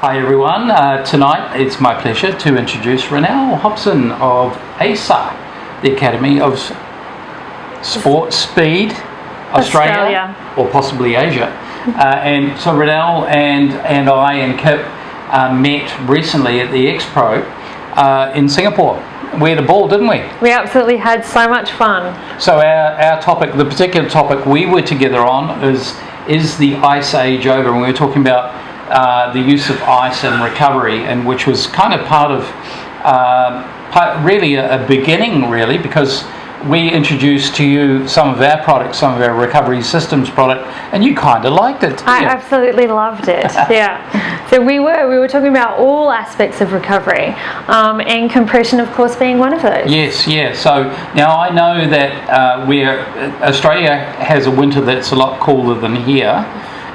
Hi everyone, tonight it's my pleasure to introduce Renelle Hobson of ASSA, the Academy of Sport Speed Australia. Or possibly Asia. And so Renelle and I and Kip met recently at the X-Pro in Singapore. We had a ball, didn't we? We absolutely had so much fun. So our topic, the particular topic we were together on is the ice age over, and we were talking about the use of ice and recovery, and which was kind of part of really a beginning, really, because we introduced to you some of our products, some of our recovery systems product, and you kind of liked it. I absolutely loved it. Yeah. So we were talking about all aspects of recovery, and compression, of course, being one of those. Yes, yeah. So now I know that Australia has a winter that's a lot cooler than here.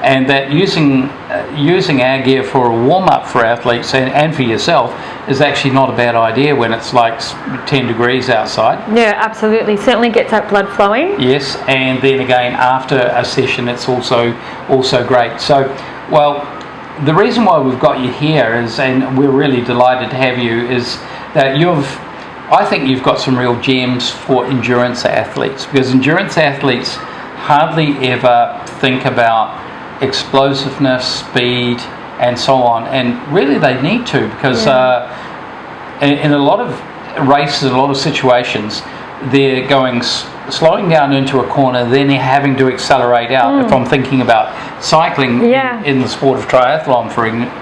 And that using our gear for a warm-up for athletes and for yourself is actually not a bad idea when it's like 10 degrees outside. Yeah, absolutely. Certainly gets that blood flowing. Yes, and then again after a session it's also great. So, well, the reason why we've got you here is, and we're really delighted to have you, is that I think you've got some real gems for endurance athletes, because endurance athletes hardly ever think about explosiveness, speed, and so on, and really they need to, because in a lot of races, a lot of situations, they're slowing down into a corner, then they're having to accelerate out. If I'm thinking about cycling in the sport of triathlon,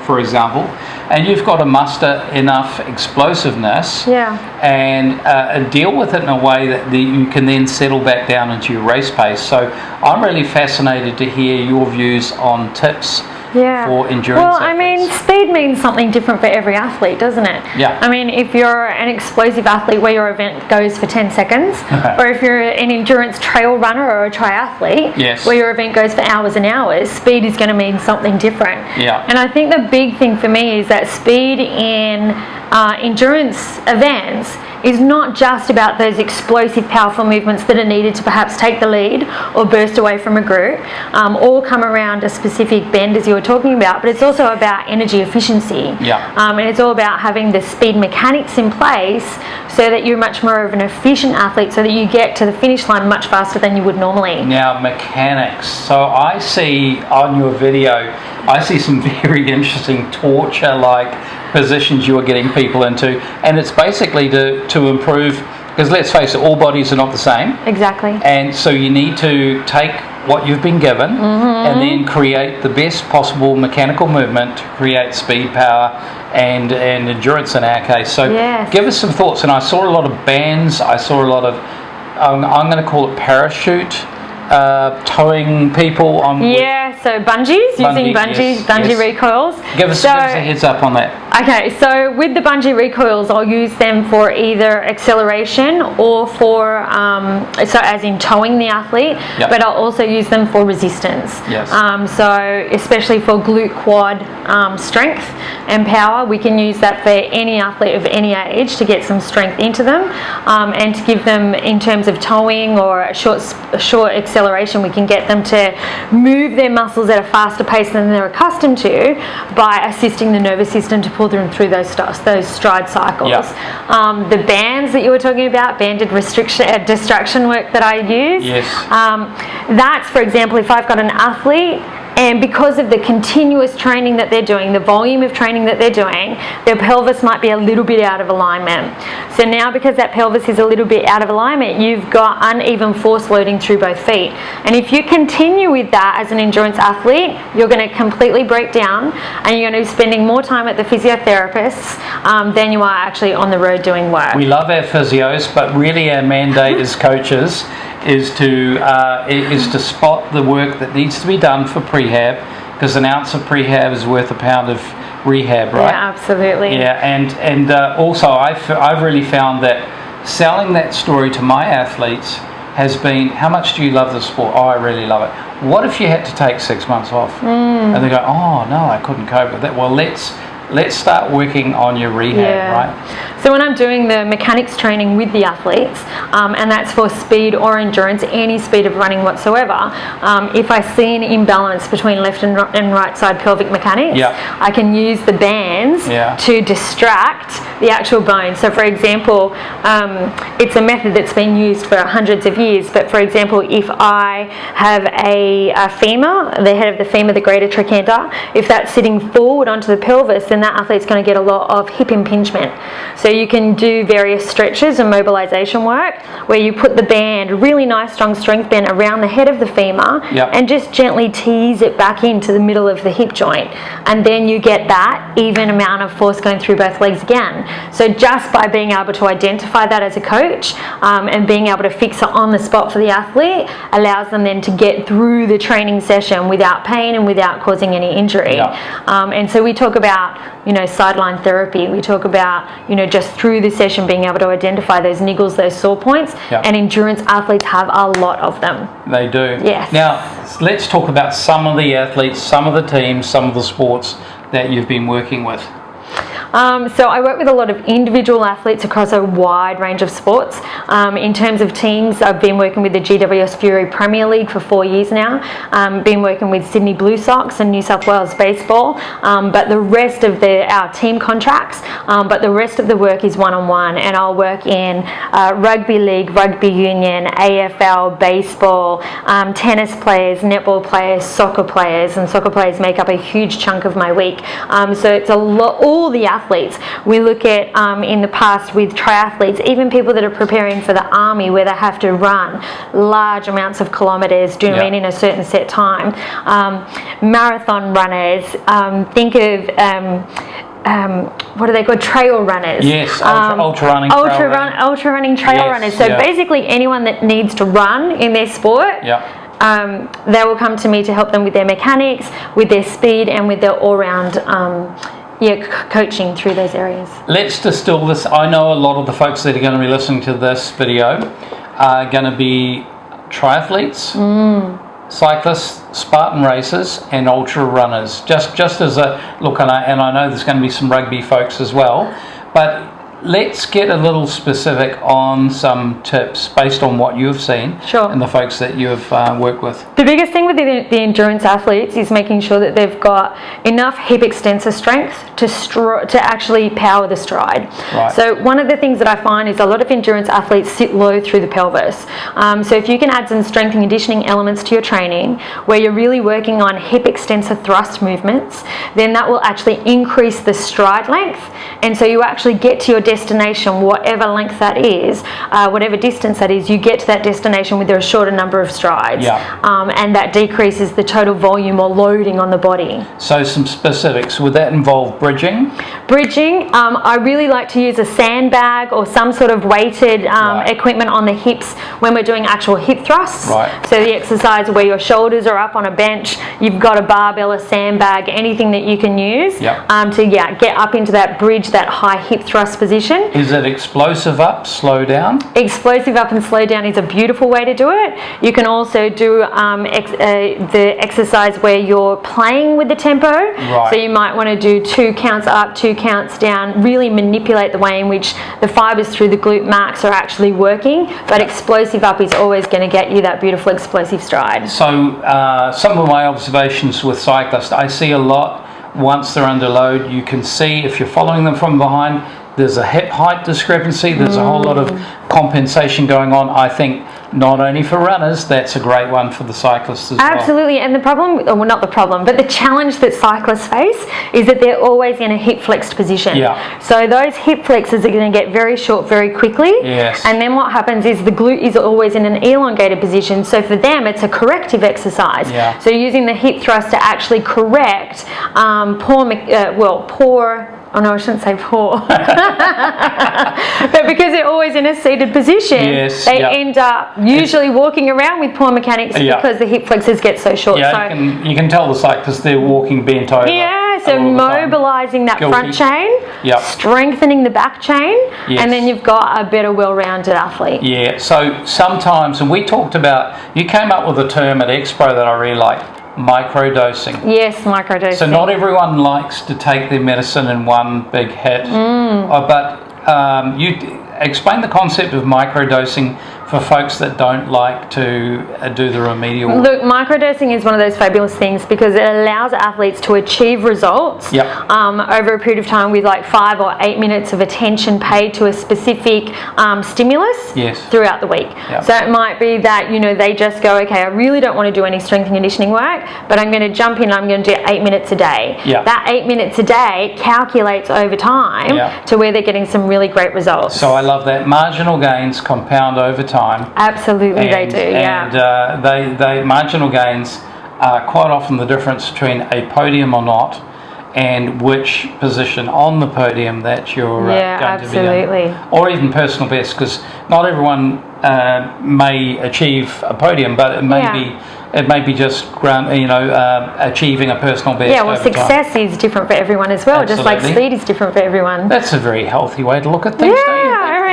for example, and you've got to muster enough explosiveness and deal with it in a way that you can then settle back down into your race pace. So I'm really fascinated to hear your views on tips for endurance athletes. I mean, speed means something different for every athlete, doesn't it? Yeah. I mean, if you're an explosive athlete where your event goes for 10 seconds, or if you're an endurance trail runner or a triathlete where your event goes for hours and hours, speed is going to mean something different. Yeah. And I think the big thing for me is that speed in endurance events is not just about those explosive, powerful movements that are needed to perhaps take the lead or burst away from a group, or come around a specific bend, as you were talking about, but it's also about energy efficiency. And it's all about having the speed mechanics in place so that you're much more of an efficient athlete, so that you get to the finish line much faster than you would normally. Now, mechanics. So I see on your video, I see some very interesting torture-like positions you are getting people into, and it's basically to improve, because let's face it, all bodies are not the same. Exactly. And so you need to take what you've been given and then create the best possible mechanical movement to create speed, power, and endurance in our case. So give us some thoughts. And I saw a lot of bands, I saw a lot of, I'm going to call it parachute, towing people on. So bungees, using bungee recoils. Give us a heads up on that. Okay, so with the bungee recoils, I'll use them for either acceleration or for, so as in towing the athlete, but I'll also use them for resistance. So especially for glute quad strength and power, we can use that for any athlete of any age to get some strength into them, and to give them, in terms of towing or a short acceleration, we can get them to move their muscles at a faster pace than they're accustomed to by assisting the nervous system to pull them through those stride cycles. The bands that you were talking about, banded distraction work that I use, that's, for example, if I've got an athlete and because of the continuous training that they're doing, the volume of training that they're doing, their pelvis might be a little bit out of alignment. So now, because that pelvis is a little bit out of alignment, you've got uneven force loading through both feet. And if you continue with that as an endurance athlete, you're going to completely break down, and you're going to be spending more time at the physiotherapists than you are actually on the road doing work. We love our physios, but really our mandate as coaches is to spot the work that needs to be done for prehab, because an ounce of prehab is worth a pound of rehab, right? Yeah, absolutely. Yeah, and also I've really found that selling that story to my athletes has been, how much do you love the sport? Oh, I really love it. What if you had to take 6 months off? And they go, oh no, I couldn't cope with that. Well, let's let's start working on your rehab, right? So when I'm doing the mechanics training with the athletes, and that's for speed or endurance, any speed of running whatsoever, if I see an imbalance between left and right side pelvic mechanics, I can use the bands to distract the actual bone. So for example, it's a method that's been used for hundreds of years, but for example, if I have a femur, the head of the femur, the greater trochanter, if that's sitting forward onto the pelvis, then that athlete's going to get a lot of hip impingement. So you can do various stretches and mobilization work where you put the band, really nice strong strength band around the head of the femur and just gently tease it back into the middle of the hip joint, and then you get that even amount of force going through both legs again. So just by being able to identify that as a coach and being able to fix it on the spot for the athlete allows them then to get through the training session without pain and without causing any injury. And so we talk about, sideline therapy. We talk about, just through the session being able to identify those niggles, those sore points, and endurance athletes have a lot of them. They do. Yes. Now, let's talk about some of the athletes, some of the teams, some of the sports that you've been working with. So I work with a lot of individual athletes across a wide range of sports. In terms of teams, I've been working with the GWS Fury Premier League for 4 years now. Been working with Sydney Blue Sox and New South Wales Baseball. But the rest of our team contracts, but the rest of the work is one-on-one. And I'll work in rugby league, rugby union, AFL, baseball, tennis players, netball players, soccer players, and soccer players make up a huge chunk of my week. So it's a lot, all the athletes. We look at in the past with triathletes, even people that are preparing for the army where they have to run large amounts of kilometres, do you know what I mean, in a certain set time. Marathon runners, think of what are they called? Trail runners. Yes, ultra running trail runners. So basically anyone that needs to run in their sport, they will come to me to help them with their mechanics, with their speed, and with their all-round coaching through those areas. Let's distill this. I know a lot of the folks that are going to be listening to this video are going to be triathletes, cyclists, Spartan racers, and ultra runners. Just as a look, and I know there's going to be some rugby folks as well, but let's get a little specific on some tips based on what you've seen and the folks that you've worked with. The biggest thing with the endurance athletes is making sure that they've got enough hip extensor strength to actually power the stride. So one of the things that I find is a lot of endurance athletes sit low through the pelvis. So if you can add some strength and conditioning elements to your training where you're really working on hip extensor thrust movements, then that will actually increase the stride length, and so you actually get to your destination, whatever length that is, whatever distance that is, you get to that destination with a shorter number of strides, and that decreases the total volume or loading on the body. So some specifics, would that involve bridging? I really like to use a sandbag or some sort of weighted equipment on the hips when we're doing actual hip thrusts. So the exercise where your shoulders are up on a bench, you've got a barbell, a sandbag, anything that you can use to get up into that bridge, that high hip thrust position. Is it explosive up, slow down? Explosive up and slow down is a beautiful way to do it. You can also do the exercise where you're playing with the tempo. So you might want to do 2 counts up, 2 counts down, really manipulate the way in which the fibers through the glute max are actually working, but explosive up is always going to get you that beautiful explosive stride. So some of my observations with cyclists, I see a lot once they're under load, you can see if you're following them from behind, there's a hip height discrepancy, there's a whole lot of compensation going on. I think not only for runners, that's a great one for the cyclists as well. Absolutely, and the problem, well not the problem, but the challenge that cyclists face is that they're always in a hip flexed position. So those hip flexors are going to get very short very quickly, and then what happens is the glute is always in an elongated position, so for them it's a corrective exercise. So using the hip thrust to actually correct oh no, I shouldn't say poor. But because they're always in a seated position, they end up usually walking around with poor mechanics because the hip flexors get so short. You can tell the cyclists they're walking bent over. So mobilising that front chain, strengthening the back chain, and then you've got a better well-rounded athlete. So sometimes, and we talked about, you came up with a term at Expo that I really like, microdosing. Yes, microdosing. So not everyone likes to take their medicine in one big hit, but you explain the concept of microdosing for folks that don't like to do the remedial. Look, microdosing is one of those fabulous things because it allows athletes to achieve results over a period of time with like 5 or 8 minutes of attention paid to a specific stimulus throughout the week. So it might be that, you know, they just go, okay, I really don't want to do any strength and conditioning work, but I'm going to jump in and I'm going to do 8 minutes a day. That 8 minutes a day calculates over time to where they're getting some really great results. So I love that. Marginal gains compound over time. Absolutely, they do. And they marginal gains are quite often the difference between a podium or not, and which position on the podium that you're going to be in, or even personal best, because not everyone may achieve a podium, but it may be just achieving a personal best. Yeah, well, success is different for everyone as well, just like speed is different for everyone. That's a very healthy way to look at things.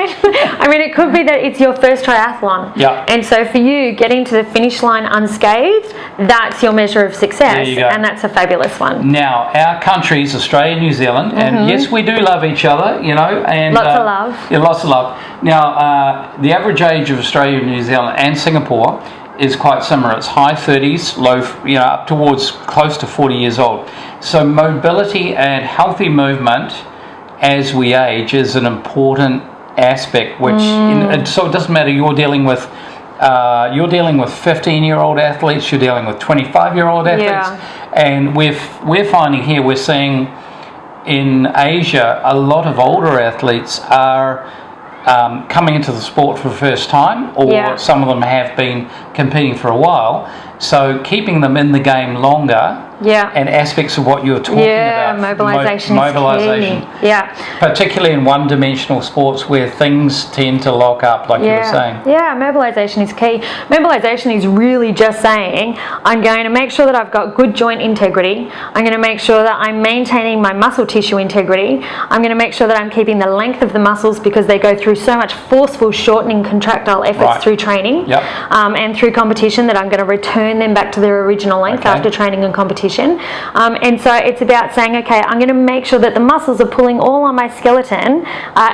I mean, it could be that it's your first triathlon. And so for you, getting to the finish line unscathed, that's your measure of success. There you go. And that's a fabulous one. Now, our countries, Australia and New Zealand, and yes, we do love each other, you know. And lots of love. Yeah, lots of love. Now, the average age of Australia and New Zealand and Singapore is quite similar. It's high 30s, low, up towards close to 40 years old. So mobility and healthy movement as we age is an important aspect, which so it doesn't matter. You're dealing with 15-year-old athletes. You're dealing with 25-year-old athletes, and we're finding here, we're seeing in Asia a lot of older athletes are coming into the sport for the first time, or some of them have been competing for a while. So keeping them in the game longer, and aspects of what you're talking about, mobilization is key. Particularly in one-dimensional sports where things tend to lock up, like you were saying. Yeah, mobilization is key. Mobilization is really just saying, I'm going to make sure that I've got good joint integrity. I'm going to make sure that I'm maintaining my muscle tissue integrity. I'm going to make sure that I'm keeping the length of the muscles because they go through so much forceful shortening contractile efforts through training and through competition, that I'm going to return them back to their original length after training and competition. And so it's about saying, okay, I'm going to make sure that the muscles are pulling all on my skeleton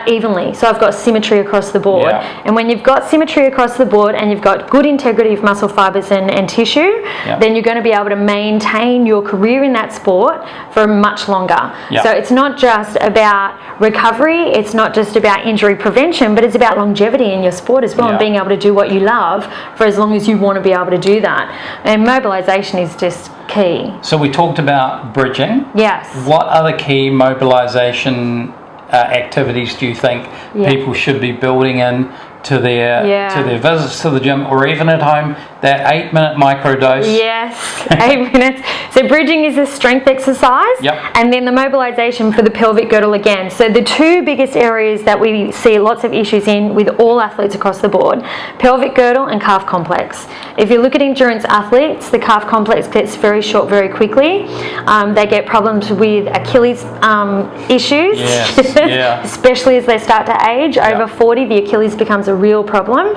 evenly. So I've got symmetry across the board. And when you've got symmetry across the board and you've got good integrity of muscle fibers and tissue, then you're going to be able to maintain your career in that sport for much longer. So it's not just about recovery, it's not just about injury prevention, but it's about longevity in your sport as well, and being able to do what you love for as long as you want to be able to do that. And mobilization is just key. So we talked about bridging. Yes. What other key mobilization activities do you think people should be building in to their visits to the gym, or even at home, that 8-minute microdose? Yes, 8 minutes. So bridging is a strength exercise, and then the mobilization for the pelvic girdle again. So the two biggest areas that we see lots of issues in with all athletes across the board, pelvic girdle and calf complex. If you look at endurance athletes, the calf complex gets very short very quickly. They get problems with Achilles issues, especially as they start to age. Over 40, the Achilles becomes a real problem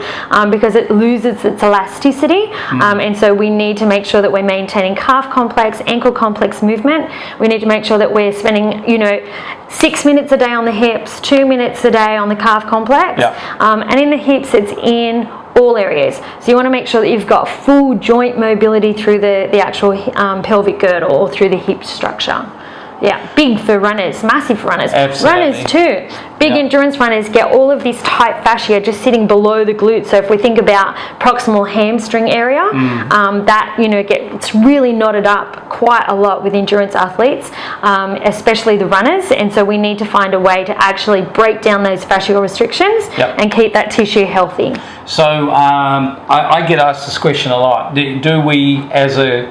because it loses its elasticity, and so we need to make sure that we're maintaining calf complex, ankle complex movement. We need to make sure that we're spending 6 minutes a day on the hips, 2 minutes a day on the calf complex, and in the hips it's in all areas. So you want to make sure that you've got full joint mobility through the actual pelvic girdle or through the hip structure. Yeah, big for runners, massive for runners. Absolutely. Runners too. Big endurance runners get all of this tight fascia just sitting below the glute. So if we think about proximal hamstring area, that gets really knotted up quite a lot with endurance athletes, especially the runners. And so we need to find a way to actually break down those fascial restrictions and keep that tissue healthy. So I get asked this question a lot. Do we, as a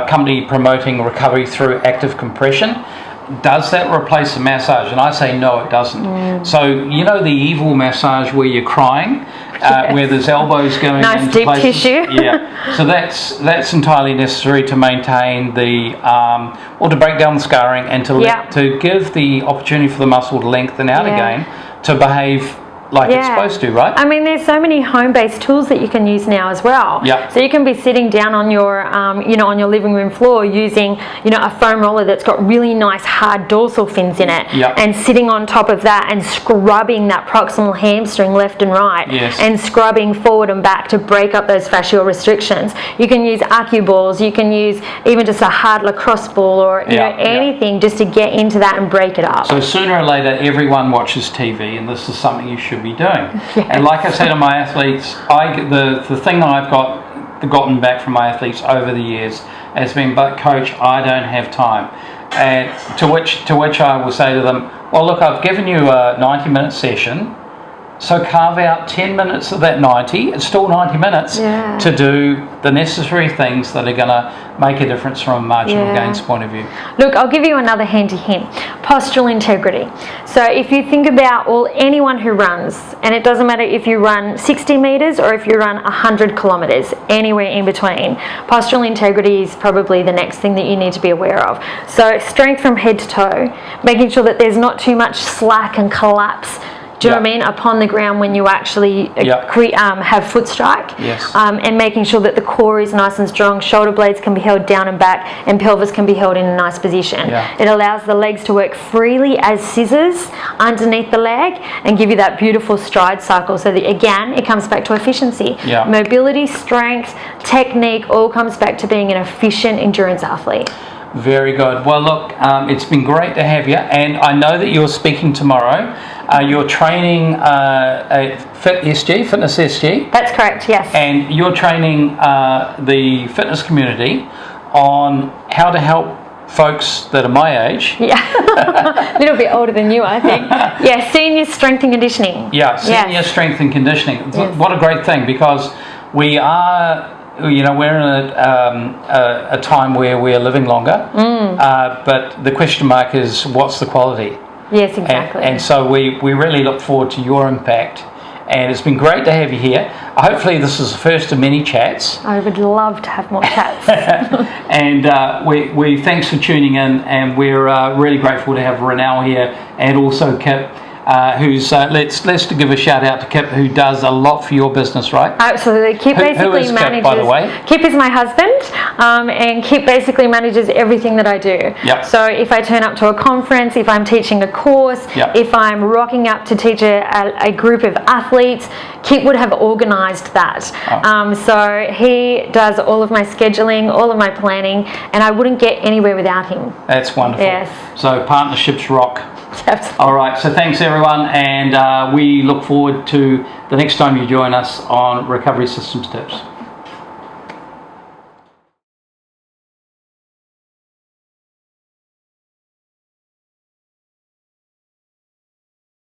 company promoting recovery through active compression, does that replace a massage? And I say no, it doesn't. So the evil massage where you're crying, where there's elbows going nice into deep places. tissue. So that's entirely necessary to maintain the or to break down the scarring and to give the opportunity for the muscle to lengthen out again, to behave like it's supposed to, right? I mean, there's so many home-based tools that you can use now as well. Yeah. So you can be sitting down on your, on your living room floor using, a foam roller that's got really nice hard dorsal fins in it, and sitting on top of that and scrubbing that proximal hamstring left and right, and scrubbing forward and back to break up those fascial restrictions. You can use Acu balls. You can use even just a hard lacrosse ball, or anything just to get into that and break it up. So sooner or later, everyone watches TV, and this is something you should be doing. And like I say to my athletes, the thing that I've gotten back from my athletes over the years has been, but coach, I don't have time. And to which I will say to them, well, look, I've given you a 90-minute session, so carve out 10 minutes of that 90, it's still 90 minutes, to do the necessary things that are going to make a difference from a marginal gains point of view. Look, I'll give you another handy hint. Postural integrity. So if you think about anyone who runs, and it doesn't matter if you run 60 metres or if you run 100 kilometres, anywhere in between, postural integrity is probably the next thing that you need to be aware of. So strength from head to toe, making sure that there's not too much slack and collapse, do you know what I mean, upon the ground when you actually have foot strike, and making sure that the core is nice and strong, shoulder blades can be held down and back, and pelvis can be held in a nice position. It allows the legs to work freely as scissors underneath the leg and give you that beautiful stride cycle, so that again it comes back to efficiency. Mobility, strength, technique, all comes back to being an efficient endurance athlete. Very good. Well, look, it's been great to have you, and I know that you're speaking tomorrow. You're training at Fitness SG. That's correct, yes. And you're training the fitness community on how to help folks that are my age. A little bit older than you, I think. Senior strength and conditioning. Senior strength and conditioning. What a great thing, because we are... we're in a time where we're living longer, but the question mark is, what's the quality? Yes, exactly. And so we really look forward to your impact, and it's been great to have you here. Hopefully this is the first of many chats. I would love to have more chats. And we thanks for tuning in, and we're really grateful to have Renelle here, and also Kip, who's let's give a shout out to Kip, who does a lot for your business, right? Absolutely. Kip who is manages. Kip, by the way? Kip is my husband, and Kip basically manages everything that I do. So if I turn up to a conference, if I'm teaching a course, if I'm rocking up to teach a group of athletes, Kip would have organised that. So he does all of my scheduling, all of my planning, and I wouldn't get anywhere without him. That's wonderful. Yes. So partnerships rock. Absolutely. All right, so thanks everyone, and we look forward to the next time you join us on Recovery Systems Tips.